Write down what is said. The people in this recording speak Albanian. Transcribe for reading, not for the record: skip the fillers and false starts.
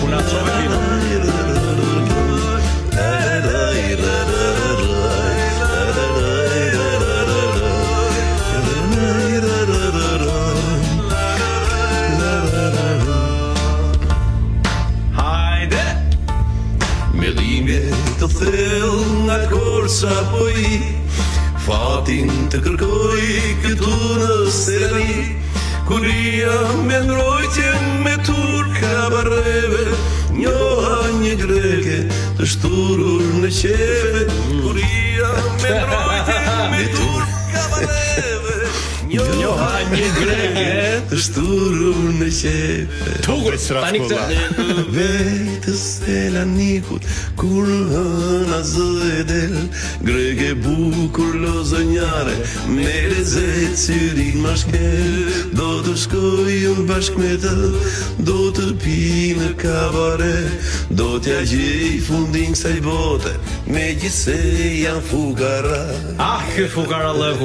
Una trova fino. Të thell nga korsa po I fatin të kërkoj këtu në seri Kuria me ngrojtje me turka barreve Njoha një greke të shturur në qefe Kuria me ngrojtje me turka barreve Njoha një greke të shturur në qefe Tugur tani këtë Vetës e lanikut kur hëna zë e del Greke bukur lozënjare me lezet syrin mashkel Do të shkojëm bashk me të, do të pi në kabare Do t'ja gjej fundin kësaj bote, me gjithse janë fukara Ah, kë fukara lëku